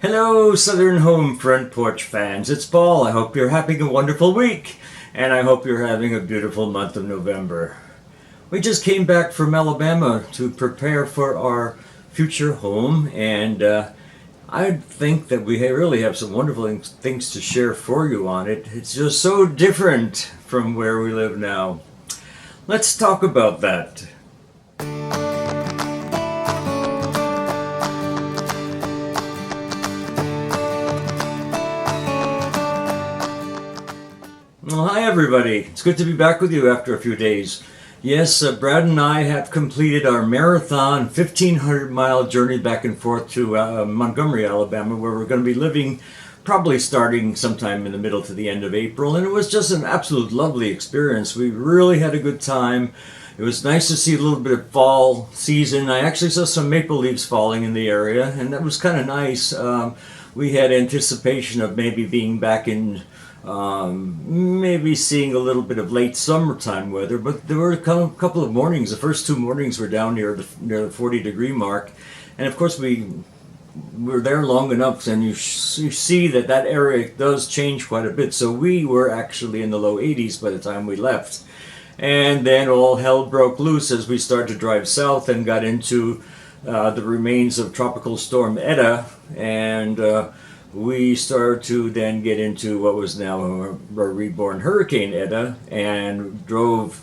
Hello, Southern Home Front Porch fans. It's Paul. I hope you're having a wonderful week, and I hope you're having a beautiful month of November. We just came back from Alabama to prepare for our future home, and I think that we really have some wonderful things to share for you on it. It's just so different from where we live now. Let's talk about that. Well, hi everybody. It's good to be back with you after a few days. Yes, Brad and I have completed our marathon 1,500-mile journey back and forth to Montgomery, Alabama, where we're going to be living probably starting sometime in the middle to the end of April. And it was just an absolute lovely experience. We really had a good time. It was nice to see a little bit of fall season. I actually saw some maple leaves falling in the area, and that was kind of nice. We had anticipation of maybe being back in maybe seeing a little bit of late summertime weather, but there were a couple of mornings. The first two mornings were down near the 40-degree mark, and of course we were there long enough, and you see that area does change quite a bit. So we were actually in the low 80s by the time we left, and then all hell broke loose as we started to drive south and got into the remains of Tropical Storm Eta, and we started to then get into what was now a reborn Hurricane Eta, and drove,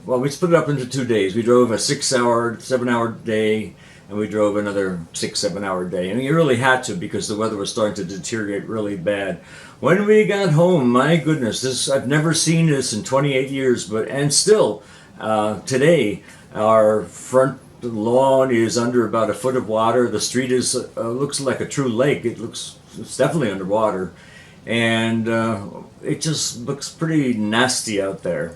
well, we split it up into 2 days. We drove a 7-hour day, and we drove another 6-7 hour day. And you really had to, because the weather was starting to deteriorate really bad. When we got home, my goodness, I've never seen this in 28 years, and still, today, our front lawn is under about a foot of water. The street looks like a true lake. It's definitely underwater, and it just looks pretty nasty out there.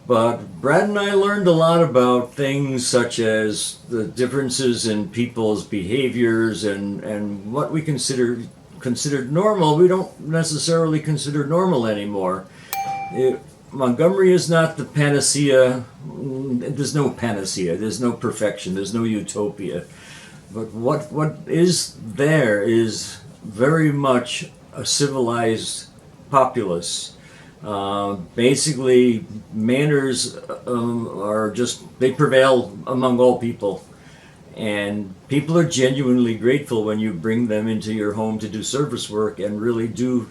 But Brad and I learned a lot about things such as the differences in people's behaviors and what we considered normal. We don't necessarily consider normal anymore. Montgomery is not the panacea. There's no panacea. There's no perfection. There's no utopia. But what is there is very much a civilized populace. Basically, manners they prevail among all people. And people are genuinely grateful when you bring them into your home to do service work, and really do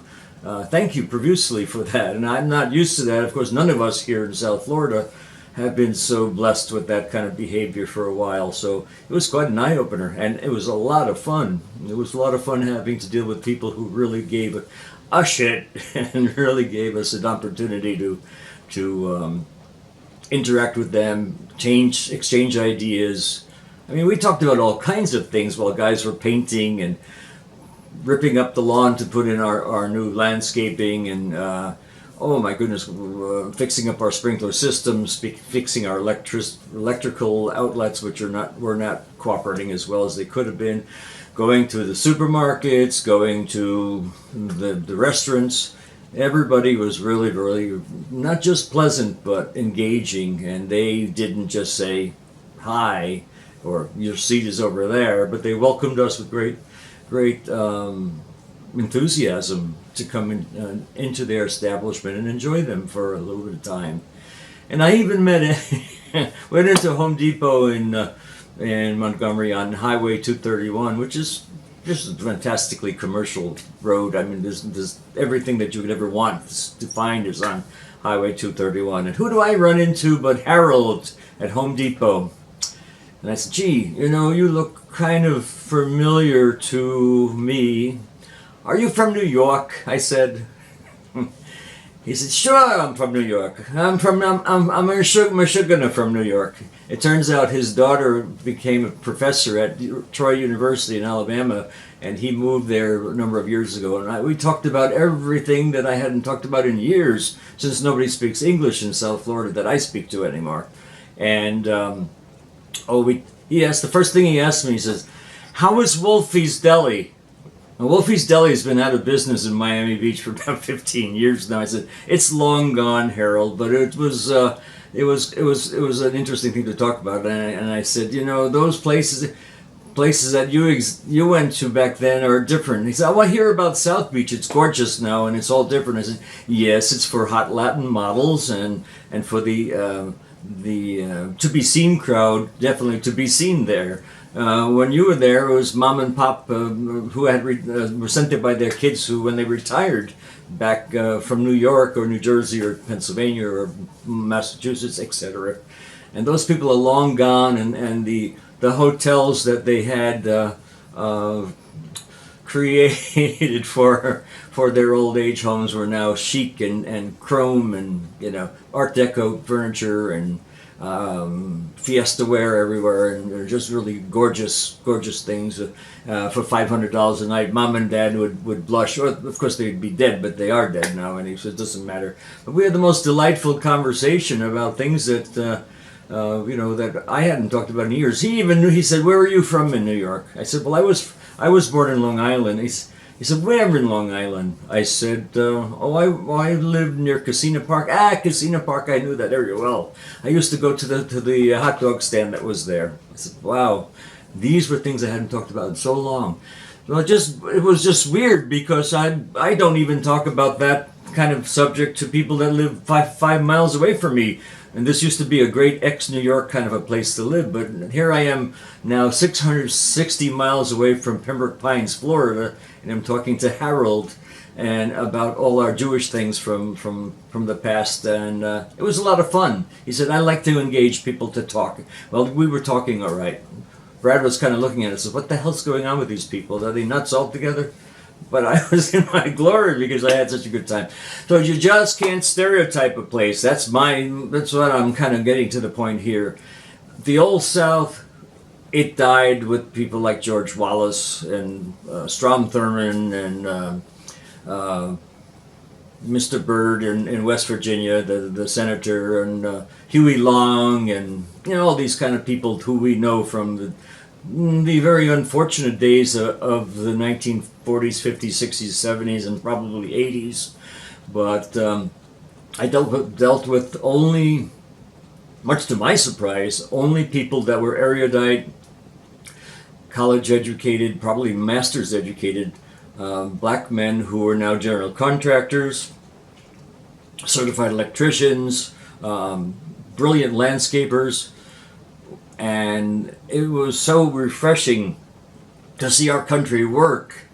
thank you profusely for that. And I'm not used to that. Of course, none of us here in South Florida have been so blessed with that kind of behavior for a while. So it was quite an eye-opener, and it was a lot of fun. It was a lot of fun having to deal with people who really gave a shit and really gave us an opportunity to interact with them, exchange ideas. I mean, we talked about all kinds of things while guys were painting and ripping up the lawn to put in our new landscaping, and oh my goodness, fixing up our sprinkler systems, fixing our electrical outlets, which were not cooperating as well as they could have been, going to the supermarkets, going to the restaurants. Everybody was really, really not just pleasant, but engaging, and they didn't just say hi or your seat is over there, but they welcomed us with great enthusiasm to come into their establishment and enjoy them for a little bit of time. And I even went into Home Depot in Montgomery on Highway 231, which is just a fantastically commercial road. I mean, there's everything that you could ever want to find is on Highway 231. And who do I run into but Harold at Home Depot? And I said, gee, you look kind of familiar to me. Are you from New York? I said. He said, sure, I'm from New York. I'm a Michiganer from New York. It turns out his daughter became a professor at Troy University in Alabama, and he moved there a number of years ago. And we talked about everything that I hadn't talked about in years, since nobody speaks English in South Florida that I speak to anymore. And the first thing he asked me, he says, how is Wolfie's Deli? Now, Wolfie's Deli has been out of business in Miami Beach for about 15 years now. I said, it's long gone, Harold, but it was an interesting thing to talk about. And I said, those places, places that you went to back then are different. He said, "Oh, I hear about South Beach. It's gorgeous now, and it's all different." I said, "Yes, it's for hot Latin models and for the to be seen crowd, definitely to be seen there. When you were there, it was mom and pop who had were sent there by their kids who, when they retired back from New York or New Jersey or Pennsylvania or Massachusetts, etc. And those people are long gone, and the hotels that they had created for their old age homes were now chic and chrome and Art Deco furniture and Fiesta ware everywhere, and they're just really gorgeous things for $500 a night. Mom and Dad would blush. Or, of course, they'd be dead, but they are dead now, and he said it doesn't matter. But we had the most delightful conversation about things that that I hadn't talked about in years. He even knew. He said, "Where are you from in New York?" I said, "Well, I was born in Long Island." He said, "Where in Long Island?" I said, I lived near Casino Park." Casino Park, I knew that area well. I used to go to the hot dog stand that was there. I said, "Wow, these were things I hadn't talked about in so long." Well, it was just weird because I don't even talk about that kind of subject to people that live five miles away from me. And this used to be a great ex-New York kind of a place to live, but here I am now 660 miles away from Pembroke Pines, Florida, and I'm talking to Harold and about all our Jewish things from the past, and it was a lot of fun. He said, "I like to engage people to talk." Well, we were talking all right. Brad was kind of looking at us, "What the hell's going on with these people? Are they nuts altogether?" But I was in my glory because I had such a good time. So you just can't stereotype a place. That's what I'm kind of getting to the point here. The Old South, it died with people like George Wallace and Strom Thurmond and Mr. Byrd in West Virginia, the senator, and Huey Long, and all these kind of people who we know from the very unfortunate days of the 1940s, 50s, 60s, 70s, and probably 80s. But I dealt with only, much to my surprise, only people that were erudite, college educated, probably master's educated, black men who are now general contractors, certified electricians, brilliant landscapers. And it was so refreshing to see our country work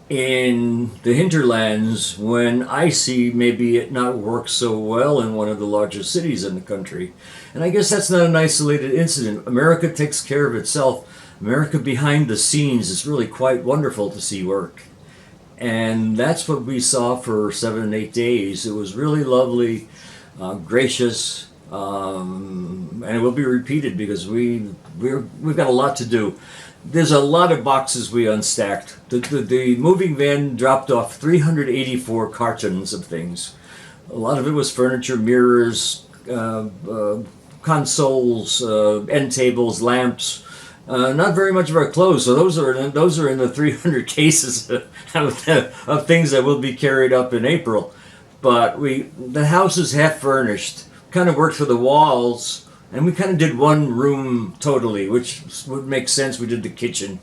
in the hinterlands when I see maybe it not work so well in one of the largest cities in the country. And I guess that's not an isolated incident. America takes care of itself. America behind the scenes is really quite wonderful to see work. And that's what we saw for 7 or 8 days. It was really lovely, gracious, and it will be repeated because we've got a lot to do. There's a lot of boxes we unstacked. The moving van dropped off 384 cartons of things. A lot of it was furniture, mirrors, consoles, end tables, lamps. Not very much of our clothes. So those are in the 300 cases of things that will be carried up in April. But the house is half furnished. Kind of worked for the walls, and we kind of did one room totally, which would make sense. We did the kitchen,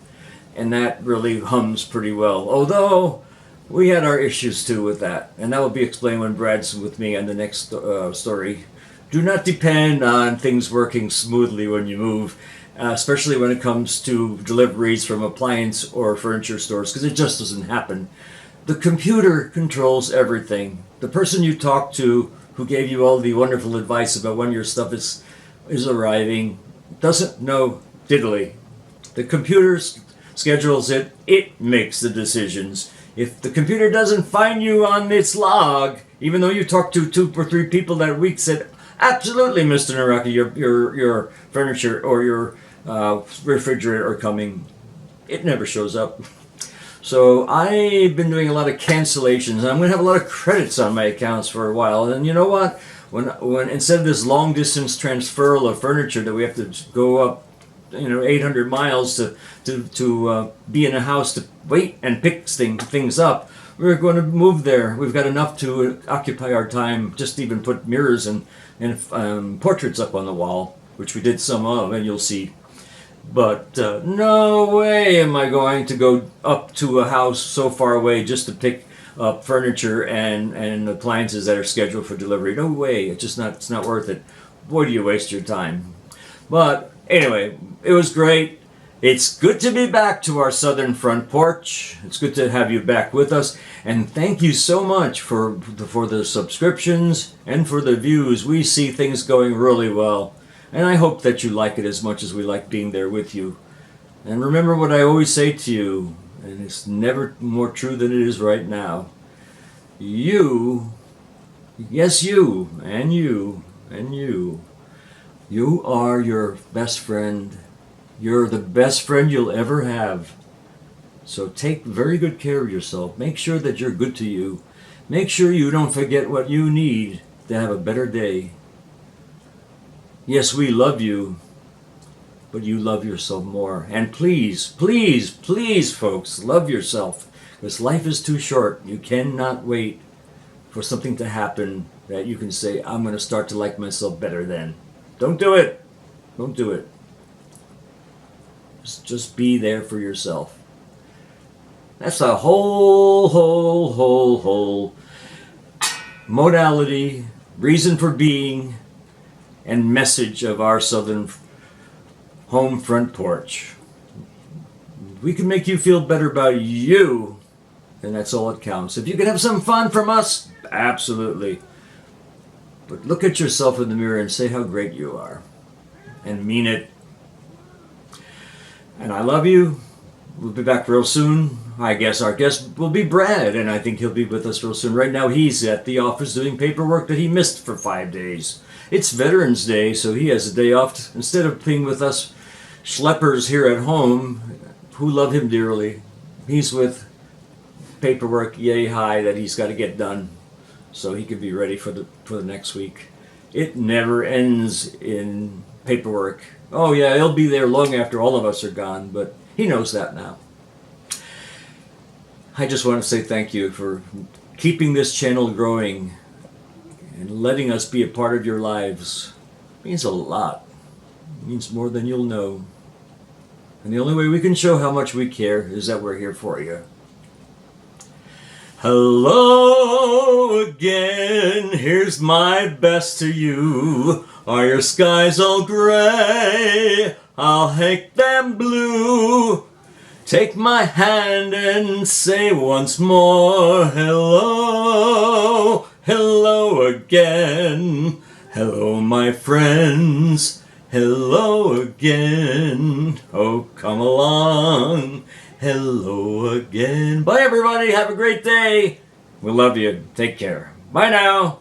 and that really hums pretty well. Although we had our issues too with that, and that will be explained when Brad's with me on the next story. Do not depend on things working smoothly when you move, especially when it comes to deliveries from appliance or furniture stores, because it just doesn't happen. The computer controls everything. The person you talk to who gave you all the wonderful advice about when your stuff is arriving doesn't know diddly. The computer schedules it. It makes the decisions. If the computer doesn't find you on its log, even though you talked to 2 or 3 people that week, said, "Absolutely, Mr. Naraki, your furniture or your refrigerator are coming," it never shows up. So I've been doing a lot of cancellations, and I'm going to have a lot of credits on my accounts for a while. And you know what? When instead of this long distance transferal of furniture that we have to go up, 800 miles to be in a house to wait and pick things up, we're going to move there. We've got enough to occupy our time. Just even put mirrors and portraits up on the wall, which we did some of, and you'll see. But no way am I going to go up to a house so far away just to pick up furniture and appliances that are scheduled for delivery. No way. It's not worth it. Boy, do you waste your time. But anyway, it was great. It's good to be back to our southern front porch. It's good to have you back with us. And thank you so much for the subscriptions and for the views. We see things going really well. And I hope that you like it as much as we like being there with you. And remember what I always say to you, and it's never more true than it is right now. You, yes you, and you, and you are your best friend. You're the best friend you'll ever have. So take very good care of yourself. Make sure that you're good to you. Make sure you don't forget what you need to have a better day. Yes, we love you, but you love yourself more. And please, please, please, folks, love yourself. Because life is too short. You cannot wait for something to happen that you can say, I'm going to start to like myself better then. Don't do it. Don't do it. Just be there for yourself. That's a whole modality, reason for being, and message of our southern home front porch. We can make you feel better about you, and that's all that counts. If you can have some fun from us, absolutely. But look at yourself in the mirror and say how great you are. And mean it. And I love you. We'll be back real soon. I guess our guest will be Brad, and I think he'll be with us real soon. Right now he's at the office doing paperwork that he missed for 5 days. It's Veterans Day, so he has a day off. Instead of being with us schleppers here at home, who love him dearly, he's with paperwork yay high that he's got to get done so he can be ready for the next week. It never ends in paperwork. Oh yeah, he'll be there long after all of us are gone, but he knows that now. I just want to say thank you for keeping this channel growing and letting us be a part of your lives. It means a lot. It means more than you'll know. And the only way we can show how much we care is that we're here for you. Hello again, here's my best to you. Are your skies all gray? I'll make them blue. Take my hand and say once more, hello, hello again. Hello, my friends, hello again. Oh, come along, hello again. Bye, everybody. Have a great day. We love you. Take care. Bye now.